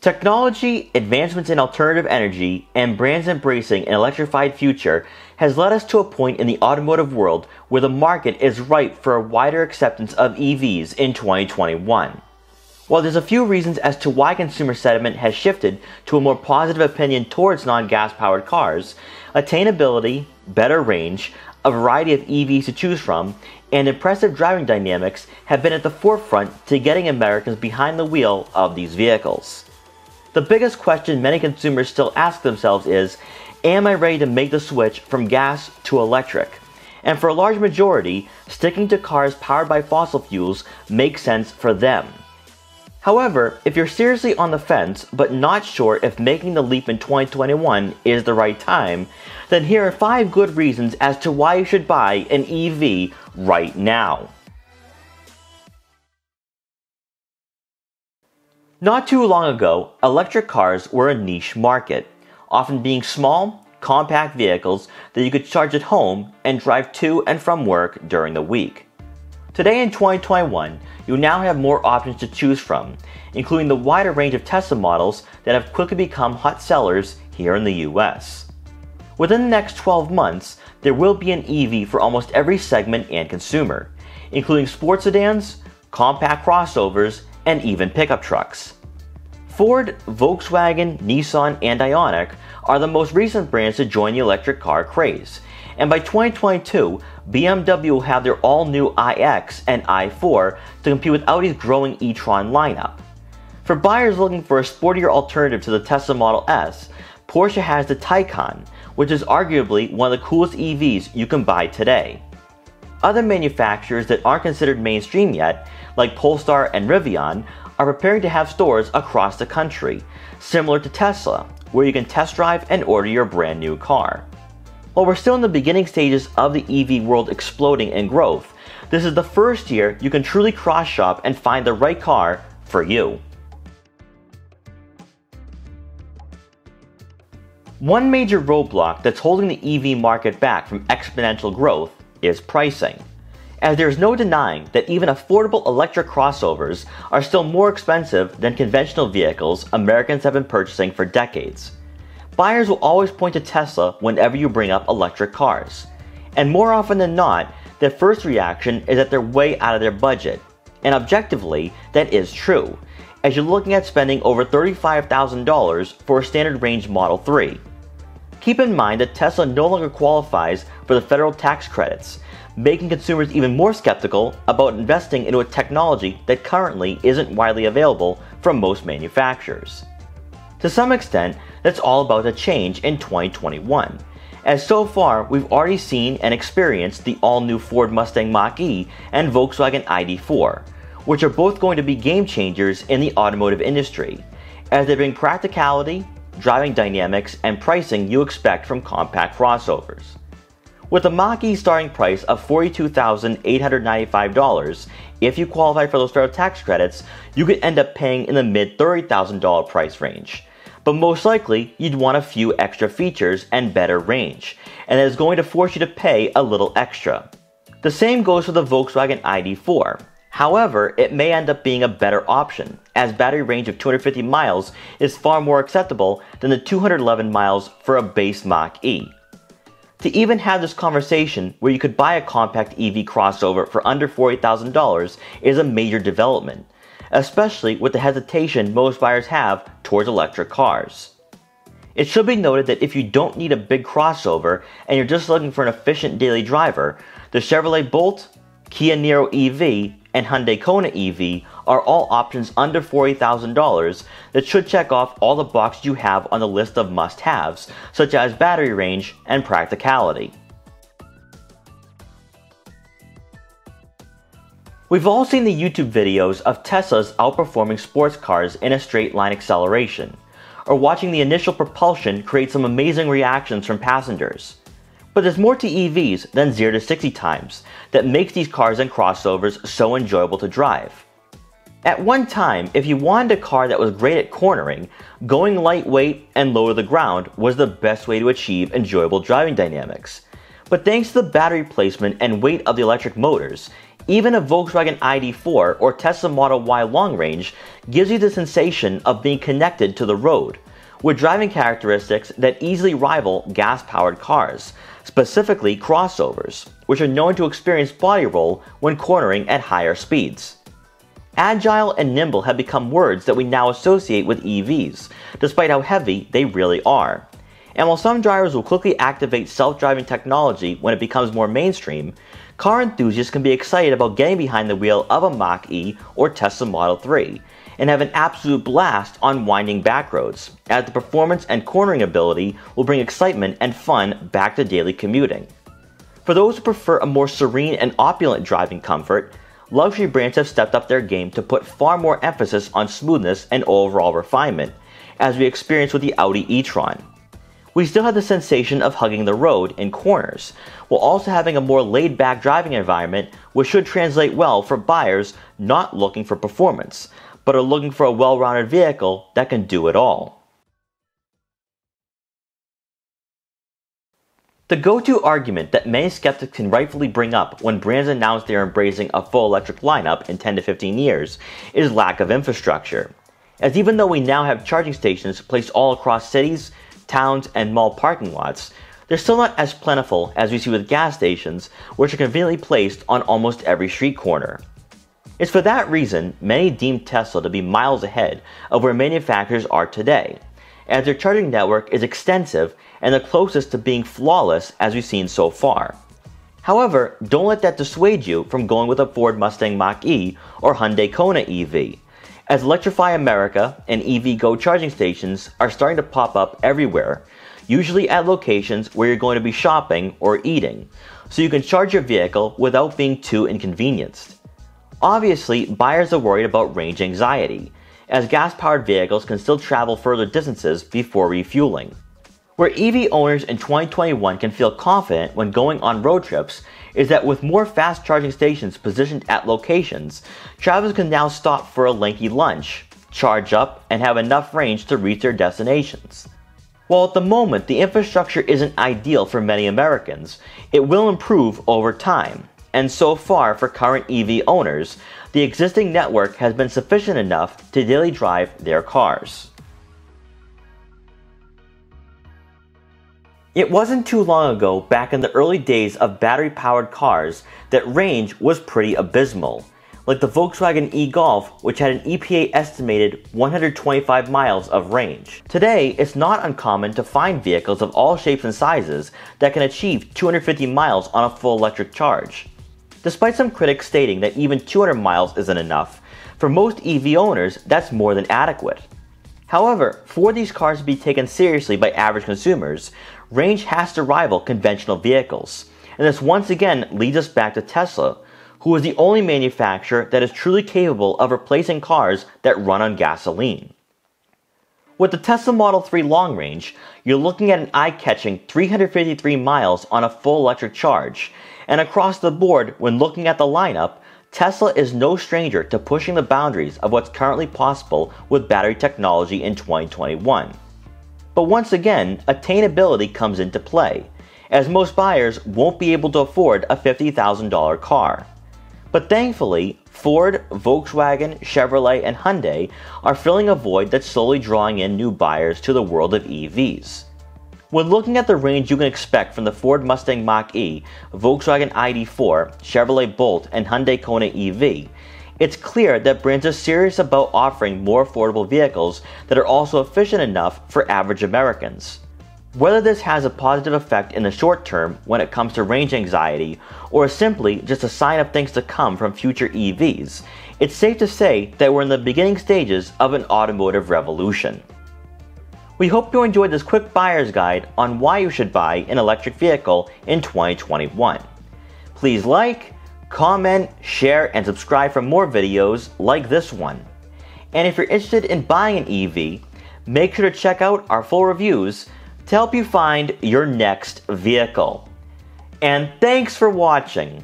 Technology, advancements in alternative energy, and brands embracing an electrified future has led us to a point in the automotive world where the market is ripe for a wider acceptance of EVs in 2021. While there's a few reasons as to why consumer sentiment has shifted to a more positive opinion towards non-gas powered cars, attainability, better range, a variety of EVs to choose from, and impressive driving dynamics have been at the forefront to getting Americans behind the wheel of these vehicles. The biggest question many consumers still ask themselves is, am I ready to make the switch from gas to electric? And for a large majority, sticking to cars powered by fossil fuels makes sense for them. However, if you're seriously on the fence but not sure if making the leap in 2021 is the right time, then here are 5 good reasons as to why you should buy an EV right now. Not too long ago, electric cars were a niche market, often being small, compact vehicles that you could charge at home and drive to and from work during the week. Today in 2021, you now have more options to choose from, including the wider range of Tesla models that have quickly become hot sellers here in the US. Within the next 12 months, there will be an EV for almost every segment and consumer, including sports sedans, compact crossovers, and even pickup trucks. Ford, Volkswagen, Nissan, and Ioniq are the most recent brands to join the electric car craze, and by 2022, BMW will have their all-new iX and i4 to compete with Audi's growing E-Tron lineup. For buyers looking for a sportier alternative to the Tesla Model S, Porsche has the Taycan, which is arguably one of the coolest EVs you can buy today. Other manufacturers that aren't considered mainstream yet, like Polestar and Rivian, are preparing to have stores across the country, similar to Tesla, where you can test drive and order your brand new car. While we're still in the beginning stages of the EV world exploding in growth, this is the first year you can truly cross-shop and find the right car for you. One major roadblock that's holding the EV market back from exponential growth is pricing, as there's no denying that even affordable electric crossovers are still more expensive than conventional vehicles Americans have been purchasing for decades. Buyers will always point to Tesla whenever you bring up electric cars, and more often than not, their first reaction is that they're way out of their budget, and objectively, that is true, as you're looking at spending over $35,000 for a standard range Model 3. Keep in mind that Tesla no longer qualifies for the federal tax credits, making consumers even more skeptical about investing into a technology that currently isn't widely available from most manufacturers. To some extent, that's all about to change in 2021, as so far we've already seen and experienced the all-new Ford Mustang Mach-E and Volkswagen ID.4, which are both going to be game changers in the automotive industry, as they bring practicality, driving dynamics, and pricing you expect from compact crossovers. With the Mach-E starting price of $42,895, if you qualify for those federal tax credits, you could end up paying in the mid-$30,000 price range. But most likely, you'd want a few extra features and better range, and that is going to force you to pay a little extra. The same goes for the Volkswagen ID.4. However, it may end up being a better option, as battery range of 250 miles is far more acceptable than the 211 miles for a base Mach-E. To even have this conversation where you could buy a compact EV crossover for under $40,000 is a major development, especially with the hesitation most buyers have towards electric cars. It should be noted that if you don't need a big crossover and you're just looking for an efficient daily driver, the Chevrolet Bolt, Kia Niro EV, and Hyundai Kona EV are all options under $40,000 that should check off all the boxes you have on the list of must-haves, such as battery range and practicality. We've all seen the YouTube videos of Teslas outperforming sports cars in a straight line acceleration, or watching the initial propulsion create some amazing reactions from passengers. But there's more to EVs than 0 to 60 times that makes these cars and crossovers so enjoyable to drive. At one time, if you wanted a car that was great at cornering, going lightweight and low to the ground was the best way to achieve enjoyable driving dynamics. But thanks to the battery placement and weight of the electric motors, Even a Volkswagen ID.4 or Tesla Model Y long range gives you the sensation of being connected to the road, with driving characteristics that easily rival gas-powered cars, specifically crossovers, which are known to experience body roll when cornering at higher speeds. Agile and nimble have become words that we now associate with EVs, despite how heavy they really are. And while some drivers will quickly activate self-driving technology when it becomes more mainstream, car enthusiasts can be excited about getting behind the wheel of a Mach-E or Tesla Model 3, and have an absolute blast on winding back roads, as the performance and cornering ability will bring excitement and fun back to daily commuting. For those who prefer a more serene and opulent driving comfort, luxury brands have stepped up their game to put far more emphasis on smoothness and overall refinement, as we experienced with the Audi E-Tron. We still have the sensation of hugging the road in corners, while also having a more laid-back driving environment, which should translate well for buyers not looking for performance, but are looking for a well-rounded vehicle that can do it all. The go-to argument that many skeptics can rightfully bring up when brands announce they are embracing a full electric lineup in 10 to 15 years is lack of infrastructure. As even though we now have charging stations placed all across cities, towns, and mall parking lots, they're still not as plentiful as we see with gas stations, which are conveniently placed on almost every street corner. It's for that reason many deem Tesla to be miles ahead of where manufacturers are today, as their charging network is extensive and the closest to being flawless as we've seen so far. However, don't let that dissuade you from going with a Ford Mustang Mach-E or Hyundai Kona EV, as Electrify America and EV Go charging stations are starting to pop up everywhere, usually at locations where you're going to be shopping or eating, so you can charge your vehicle without being too inconvenienced. Obviously, buyers are worried about range anxiety, as gas-powered vehicles can still travel further distances before refueling. Where EV owners in 2021 can feel confident when going on road trips is that with more fast charging stations positioned at locations, travelers can now stop for a lengthy lunch, charge up, and have enough range to reach their destinations. While at the moment the infrastructure isn't ideal for many Americans, it will improve over time. And so far for current EV owners, the existing network has been sufficient enough to daily drive their cars. It wasn't too long ago, back in the early days of battery-powered cars, that range was pretty abysmal, like the Volkswagen e-Golf, which had an EPA estimated 125 miles of range. Today, it's not uncommon to find vehicles of all shapes and sizes that can achieve 250 miles on a full electric charge. Despite some critics stating that even 200 miles isn't enough, for most EV owners, that's more than adequate. However, for these cars to be taken seriously by average consumers, range has to rival conventional vehicles. And this once again leads us back to Tesla, who is the only manufacturer that is truly capable of replacing cars that run on gasoline. With the Tesla Model 3 long range, you're looking at an eye-catching 353 miles on a full electric charge, and across the board when looking at the lineup, Tesla is no stranger to pushing the boundaries of what's currently possible with battery technology in 2021. But once again, attainability comes into play, as most buyers won't be able to afford a $50,000 car. But thankfully, Ford, Volkswagen, Chevrolet, and Hyundai are filling a void that's slowly drawing in new buyers to the world of EVs. When looking at the range you can expect from the Ford Mustang Mach-E, Volkswagen ID.4, Chevrolet Bolt, and Hyundai Kona EV, it's clear that brands are serious about offering more affordable vehicles that are also efficient enough for average Americans. Whether this has a positive effect in the short term when it comes to range anxiety, or simply just a sign of things to come from future EVs, it's safe to say that we're in the beginning stages of an automotive revolution. We hope you enjoyed this quick buyer's guide on why you should buy an electric vehicle in 2021. Please like, comment, share, and subscribe for more videos like this one. And if you're interested in buying an EV, make sure to check out our full reviews to help you find your next vehicle. And thanks for watching.